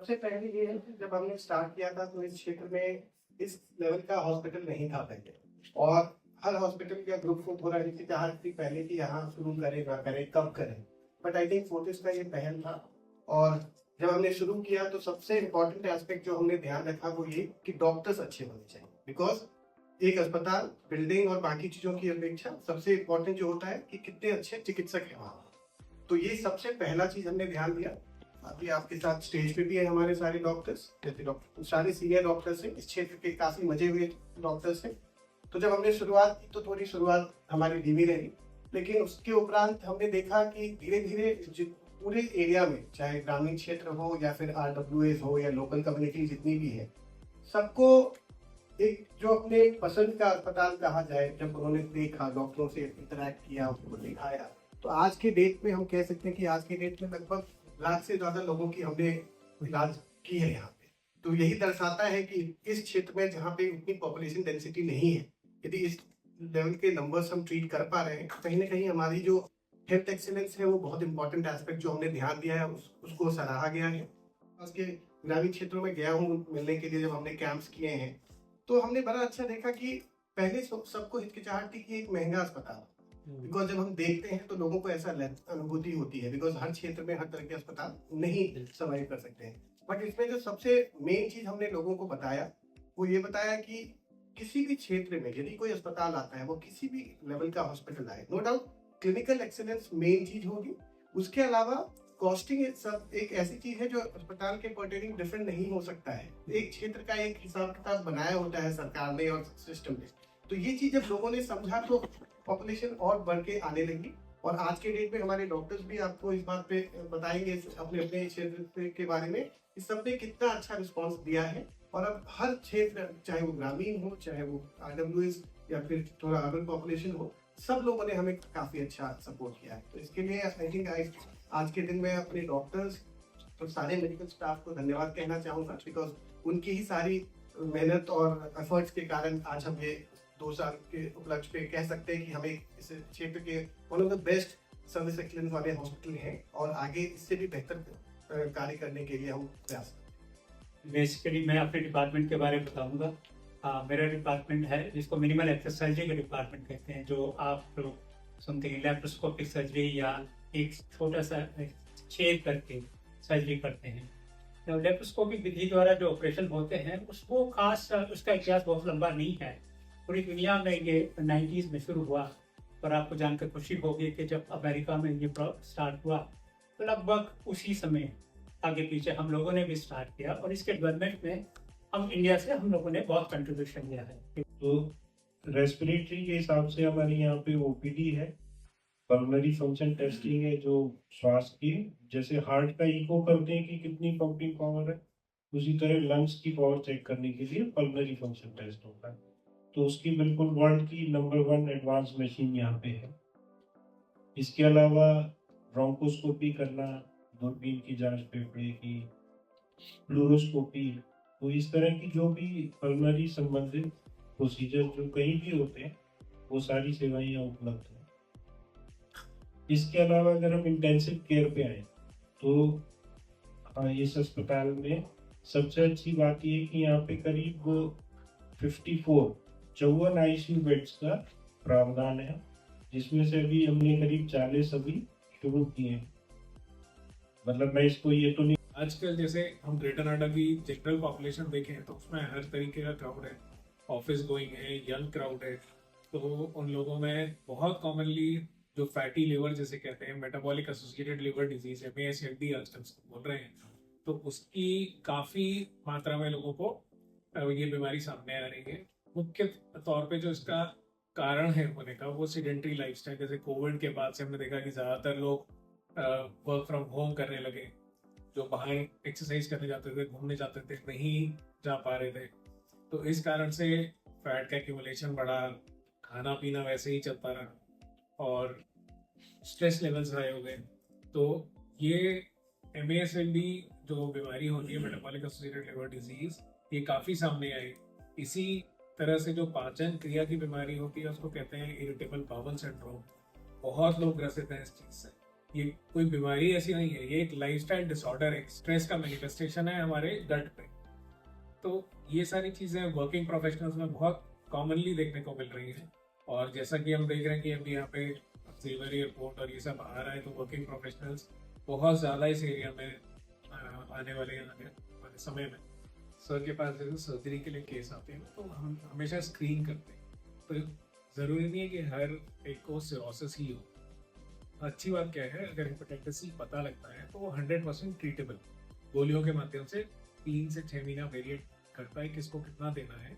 सबसे पहले ये है कि जब हमने स्टार्ट किया था तो इस क्षेत्र में इस लेवल का हॉस्पिटल नहीं था पहले, और हर हॉस्पिटल के ग्रुप को थोड़ा हिचकिचाहट थी पहले कि यहाँ शुरू करें ना करें, कब करें। बट आई थिंक फोर्टिस का ये पहल था, और जब हमने शुरू किया तो सबसे इम्पोर्टेंट एस्पेक्ट जो हमने ध्यान रखा वो ये कि डॉक्टर्स अच्छे होने चाहिए। बिकॉज एक अस्पताल बिल्डिंग और बाकी चीजों की अपेक्षा सबसे इम्पोर्टेंट जो होता है कि कितने अच्छे चिकित्सक हैं वहाँ। तो ये सबसे पहला चीज हमने ध्यान दिया। अभी आपके साथ स्टेज पे भी है हमारे सारे डॉक्टर्स, जैसे डॉक्टर सारे सीनियर डॉक्टर्स हैं, इस क्षेत्र के काफी मजे हुए डॉक्टर्स हैं। तो जब हमने शुरुआत की तो थोड़ी शुरुआत हमारी धीमी रही, लेकिन उसके उपरांत हमने देखा कि धीरे धीरे पूरे एरिया में, चाहे ग्रामीण क्षेत्र हो या फिर RWAs हो या लोकल कम्युनिटी जितनी भी है, सबको एक जो अपने पसंद का अस्पताल कहा जाए, जब उन्होंने देखा, डॉक्टरों से इंटरेक्ट किया, उसको दिखाया, तो आज के डेट में हम कह सकते हैं कि आज के डेट में लगभग लाख से ज्यादा लोगों की हमने इलाज की है यहाँ पे। तो यही दर्शाता है कि इस क्षेत्र में जहाँ पे उतनी पॉपुलेशन डेंसिटी नहीं है, यदि इस लेवल के नंबर्स हम ट्रीट कर पा रहे हैं, कहीं ना कहीं हमारी जो हेल्थ एक्सीलेंस है वो बहुत इंपॉर्टेंट एस्पेक्ट जो हमने ध्यान दिया है उसको सराहा गया है। उसके ग्रामीण क्षेत्रों में गया हूँ मिलने के लिए, जब हमने कैंप्स किए हैं तो हमने बड़ा अच्छा देखा कि पहले सबको हिचकिचाहट थी कि एक महंगा अस्पताल, बिकॉज जब हम देखते हैं तो लोगों को ऐसा अनुभूति होती है, बिकॉज हर क्षेत्र में हर तरह के अस्पताल नहीं सर्वाइव कर सकते हैं। बट इसमें जो सबसे मेन चीज हमने लोगों को बताया वो ये बताया कि किसी भी क्षेत्र में यदि कोई अस्पताल आता है, वो किसी भी लेवल का हॉस्पिटल आए, no doubt clinical excellence main चीज होगी। उसके अलावा कॉस्टिंग सब एक ऐसी चीज है जो अस्पताल के पर्टेनिंग डिफरेंट नहीं हो सकता है। एक क्षेत्र का एक हिसाब किताब बनाया होता है सरकार ने और सिस्टम ने। तो ये चीज जब लोगों ने समझा तो पॉपुलेशन और बढ़ के आने लगी। और आज के डेट में हमारे डॉक्टर्स भी आपको इस बात पे बताएंगे अपने अपने क्षेत्र के बारे में, इस सबने कितना अच्छा रिस्पांस दिया है। और अब हर क्षेत्र, चाहे वो ग्रामीण हो, चाहे वो RWAs या फिर थोड़ा अर्बन पॉपुलेशन हो, सब लोगों ने हमें काफी अच्छा सपोर्ट किया है। तो इसके लिए आई थिंक आज के दिन में अपने डॉक्टर्स और सारे मेडिकल स्टाफ को धन्यवाद कहना चाहूंगा, बिकॉज उनकी ही सारी मेहनत और एफर्ट्स के कारण आज हम ये 2 साल के उपलक्ष्य पे कह सकते हैं कि हमें इस क्षेत्र के one of the best service excellence वाले हॉस्पिटल हैं, और आगे इससे भी बेहतर कार्य करने के लिए हम प्रयास करें। बेसिकली मैं अपने डिपार्टमेंट के बारे में बताऊंगा। मेरा डिपार्टमेंट है जिसको मिनिमल एक्सेस सर्जरी का डिपार्टमेंट कहते हैं, जो आप लोग सुनते हैं लैप्रोस्कोपिक सर्जरी या एक छोटा सा छेद करके सर्जरी करते हैं। तो लैप्रोस्कोपिक विधि द्वारा जो ऑपरेशन होते हैं उसको खास उसका इतिहास बहुत लंबा नहीं है। पूरी दुनिया में ये 90s में शुरू हुआ, और आपको जानकर खुशी होगी कि जब अमेरिका में ये स्टार्ट हुआ तो लगभग उसी समय आगे पीछे हम लोगों ने भी स्टार्ट किया, और इसके डेवलपमेंट में हम इंडिया से हम लोगों ने बहुत कंट्रीब्यूशन दिया है। तो रेस्पिरेटरी के हिसाब से हमारे यहाँ पे OPD है, पल्मोनरी फंक्शन टेस्टिंग है, जो श्वास की जैसे हार्ट का इको करते हैं कि कितनी पंपिंग पावर है, उसी तरह लंग्स की पावर चेक करने के लिए पल्मोनरी फंक्शन टेस्ट होता है। तो उसकी बिल्कुल वर्ल्ड की नंबर 1 एडवांस मशीन यहाँ पे है। इसके अलावा ब्रोंकोस्कोपी करना, दूरबीन की जांच फेफड़े की, फ्लूरोस्कोपी, तो इस तरह की जो भी पल्मोनरी संबंधित प्रोसीजर जो कहीं भी होते हैं वो सारी सेवाएं यहाँ उपलब्ध हैं। इसके अलावा अगर हम इंटेंसिव केयर पे आए तो हाँ, इस अस्पताल में सबसे अच्छी बात ये है कि यहाँ पे करीब 54 ICU बेड्स का प्रावधान है, जिसमें से अभी हमने करीब 40 अभी शुरू किए हैं। मतलब मैं इसको ये तो नहीं, आजकल जैसे हम ग्रेटर नोएडा की जनरल पॉपुलेशन देखें तो उसमें हर तरीके का क्राउड है, ऑफिस गोइंग है, यंग क्राउड है। तो उन लोगों में बहुत कॉमनली जो फैटी लिवर जैसे कहते हैं, मेटाबॉलिक एसोसिएटेड लिवर डिजीज है, MASLD आजकल बोल रहे हैं, तो उसकी काफ़ी मात्रा में लोगों को ये बीमारी सामने आ रही है। मुख्य तौर पे जो इसका कारण है होने का वो सीडेंटरी लाइफस्टाइल। जैसे कोविड के बाद से हमने देखा कि ज़्यादातर लोग वर्क फ्रॉम होम करने लगे, जो बाहर एक्सरसाइज करने जाते थे, घूमने जाते थे, नहीं जा पा रहे थे। तो इस कारण से फैट का एक्यूमुलेशन बढ़ा, खाना पीना वैसे ही चलता रहा और स्ट्रेस लेवल्स हाई हो गए। तो ये MASLD जो बीमारी होती है, मेटाबॉलिक एसोसिएटेड लिवर डिजीज, ये काफ़ी सामने आई। इसी तरह से जो पाचन क्रिया की बीमारी होती है उसको कहते हैं इरिटेबल बाउल सिंड्रोम। बहुत लोग ग्रसित हैं इस चीज़ से। ये कोई बीमारी ऐसी नहीं है, ये एक लाइफस्टाइल डिसऑर्डर है, स्ट्रेस का मैनिफेस्टेशन है हमारे गट पे। तो ये सारी चीज़ें वर्किंग प्रोफेशनल्स में बहुत कॉमनली देखने को मिल रही हैं। और जैसा कि हम देख रहे हैं कि अभी यहाँ पे सिल्वर एयरपोर्ट और ये सब आ रहा है, तो वर्किंग प्रोफेशनल्स बहुत ज़्यादा इस एरिया में आने वाले समय में सर के पास जैसे सर्जरी के लिए केस आते हैं तो हम हमेशा स्क्रीन करते हैं। तो ज़रूरी नहीं है कि हर एक को सिरोसिस ही हो। अच्छी बात क्या है, अगर हेपेटाइटिस सी पता लगता है तो वो 100% ट्रीटेबल, गोलियों के माध्यम से 3 से 6 महीना वेरिएट करता है किसको कितना देना है,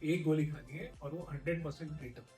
एक गोली खानी है और वो 100% ट्रीटेबल।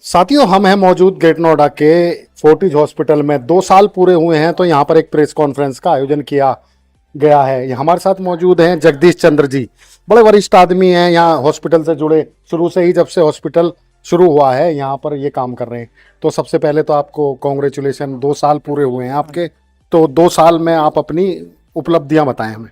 साथियों, हम हैं मौजूद ग्रेट नोएडा के फोर्टिज हॉस्पिटल में। 2 साल पूरे हुए हैं तो यहाँ पर एक प्रेस कॉन्फ्रेंस का आयोजन किया गया है। ये हमारे साथ मौजूद हैं जगदीश चंद्र जी, बड़े वरिष्ठ आदमी हैं, यहाँ हॉस्पिटल से जुड़े, शुरू से ही जब से हॉस्पिटल शुरू हुआ है यहाँ पर ये काम कर रहे हैं। तो सबसे पहले तो आपको कॉन्ग्रेचुलेशन, 2 साल पूरे हुए हैं आपके। तो 2 साल में आप अपनी उपलब्धियाँ बताएं हमें।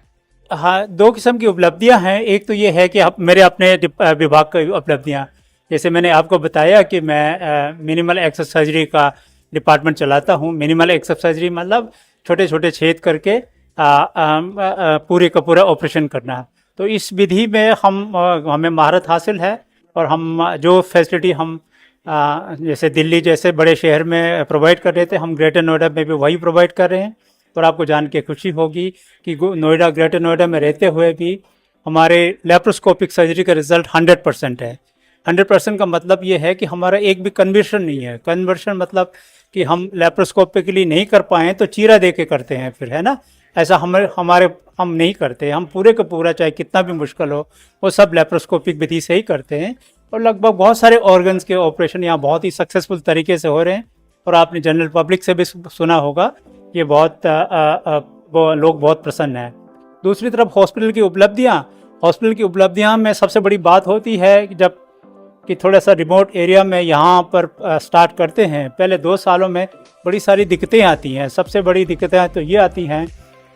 हाँ, 2 किस्म की उपलब्धियां हैं। एक तो ये है कि मेरे अपने विभाग की उपलब्धियां, जैसे मैंने आपको बताया कि मैं मिनिमल एक्सेस सर्जरी का डिपार्टमेंट चलाता हूँ। मिनिमल एक्सेस सर्जरी मतलब छोटे छोटे छेद करके पूरे का पूरा ऑपरेशन करना। तो इस विधि में हमें महारत हासिल है और हम जो फैसिलिटी हम जैसे दिल्ली जैसे बड़े शहर में प्रोवाइड कर रहे थे, हम ग्रेटर नोएडा में भी वही प्रोवाइड कर रहे हैं। और आपको जान के खुशी होगी कि नोएडा, ग्रेटर नोएडा में रहते हुए भी हमारे लैप्रोस्कोपिक सर्जरी का रिजल्ट 100% है। 100% का मतलब ये है कि हमारा एक भी कन्वर्शन नहीं है। कन्वर्शन मतलब कि हम लैप्रोस्कोपिकली नहीं कर पाएँ तो चीरा दे के करते हैं फिर, है ना। ऐसा हम नहीं करते। हम पूरे का पूरा, चाहे कितना भी मुश्किल हो, वो सब लैप्रोस्कोपिक विधि से ही करते हैं। और लगभग बहुत सारे ऑर्गन्स के ऑपरेशन यहाँ बहुत ही सक्सेसफुल तरीके से हो रहे हैं। और आपने जनरल पब्लिक से भी सुना होगा, ये बहुत लोग बहुत प्रसन्न हैं। दूसरी तरफ हॉस्पिटल की उपलब्धियाँ में सबसे बड़ी बात होती है कि थोड़ा सा रिमोट एरिया में यहाँ पर स्टार्ट करते हैं। पहले 2 सालों में बड़ी सारी दिक्कतें आती हैं। सबसे बड़ी दिक्कतें तो ये आती हैं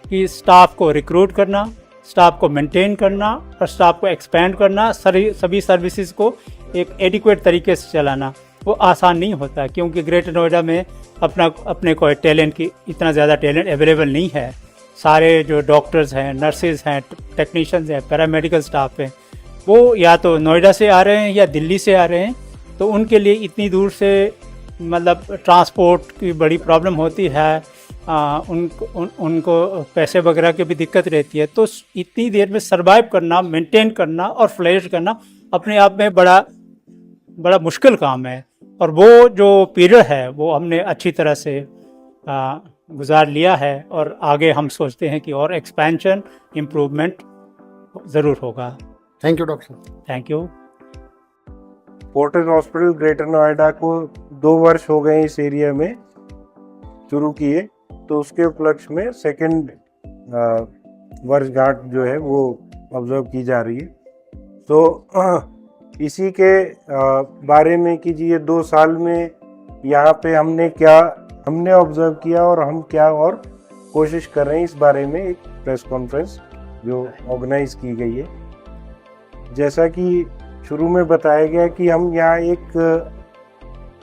कि स्टाफ को रिक्रूट करना, स्टाफ को मेंटेन करना और स्टाफ को एक्सपेंड करना, सभी सर्विसेज को एक एडिक्वेट तरीके से चलाना, वो आसान नहीं होता। क्योंकि ग्रेटर नोएडा में अपने को टैलेंट की इतना ज़्यादा टैलेंट अवेलेबल नहीं है। सारे जो डॉक्टर्स हैं, नर्सेज हैं, टेक्नीशियंस हैं, पैरामेडिकल स्टाफ हैं, वो या तो नोएडा से आ रहे हैं या दिल्ली से आ रहे हैं। तो उनके लिए इतनी दूर से मतलब ट्रांसपोर्ट की बड़ी प्रॉब्लम होती है। उनको पैसे वगैरह की भी दिक्कत रहती है। तो इतनी देर में सरवाइव करना, मेंटेन करना और फ्लरिश करना अपने आप में बड़ा मुश्किल काम है। और वो जो पीरियड है वो हमने अच्छी तरह से गुजार लिया है। और आगे हम सोचते हैं कि और एक्सपेंशन, इम्प्रूवमेंट ज़रूर होगा। Thank you doctor. Thank you. Forties hospital greater Noida को 2 वर्ष हो गए इस एरिया में शुरू किए, तो उसके उपलक्ष्य में 2nd वर्षगांठ जो है वो ऑब्जर्व की जा रही है। तो इसी के बारे में कि जी ये 2 साल में यहाँ पे हमने ऑब्जर्व किया और हम क्या और कोशिश कर रहे हैं, इस बारे में एक प्रेस कॉन्फ्रेंस जो ऑर्गेनाइज की गई है। जैसा कि शुरू में बताया गया कि हम यहाँ एक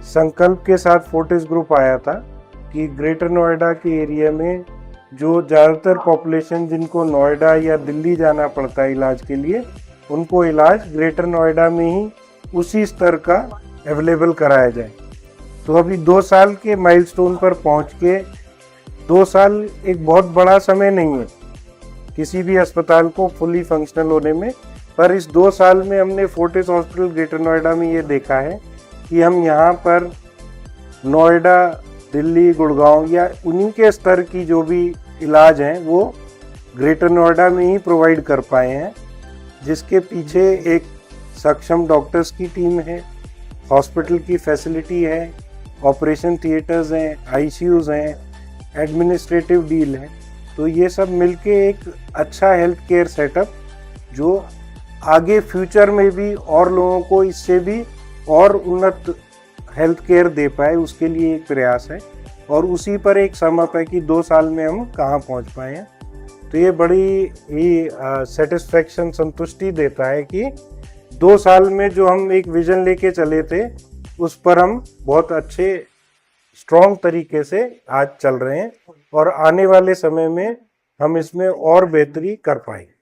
संकल्प के साथ फोर्टिस ग्रुप आया था कि ग्रेटर नोएडा के एरिया में जो ज़्यादातर पॉपुलेशन जिनको नोएडा या दिल्ली जाना पड़ता है इलाज के लिए, उनको इलाज ग्रेटर नोएडा में ही उसी स्तर का अवेलेबल कराया जाए। तो अभी 2 साल के माइलस्टोन पर पहुंच के, 2 साल एक बहुत बड़ा समय नहीं है किसी भी अस्पताल को फुली फंक्शनल होने में, पर इस 2 साल में हमने फोर्टिस हॉस्पिटल ग्रेटर नोएडा में ये देखा है कि हम यहाँ पर नोएडा, दिल्ली, गुड़गांव या उन्हीं के स्तर की जो भी इलाज हैं वो ग्रेटर नोएडा में ही प्रोवाइड कर पाए हैं, जिसके पीछे एक सक्षम डॉक्टर्स की टीम है, हॉस्पिटल की फैसिलिटी है, ऑपरेशन थिएटर्स हैं, आईसीयूज़ हैं, एडमिनिस्ट्रेटिव डील है। तो ये सब मिलके एक अच्छा हेल्थ केयर सेटअप जो आगे फ्यूचर में भी और लोगों को इससे भी और उन्नत हेल्थ केयर दे पाए, उसके लिए एक प्रयास है। और उसी पर एक समअप है कि 2 साल में हम कहाँ पहुँच पाए हैं। तो ये बड़ी ही सेटिस्फैक्शन, संतुष्टि देता है कि 2 साल में जो हम एक विजन लेके चले थे उस पर हम बहुत अच्छे स्ट्रॉन्ग तरीके से आज चल रहे हैं और आने वाले समय में हम इसमें और बेहतरी कर पाएंगे।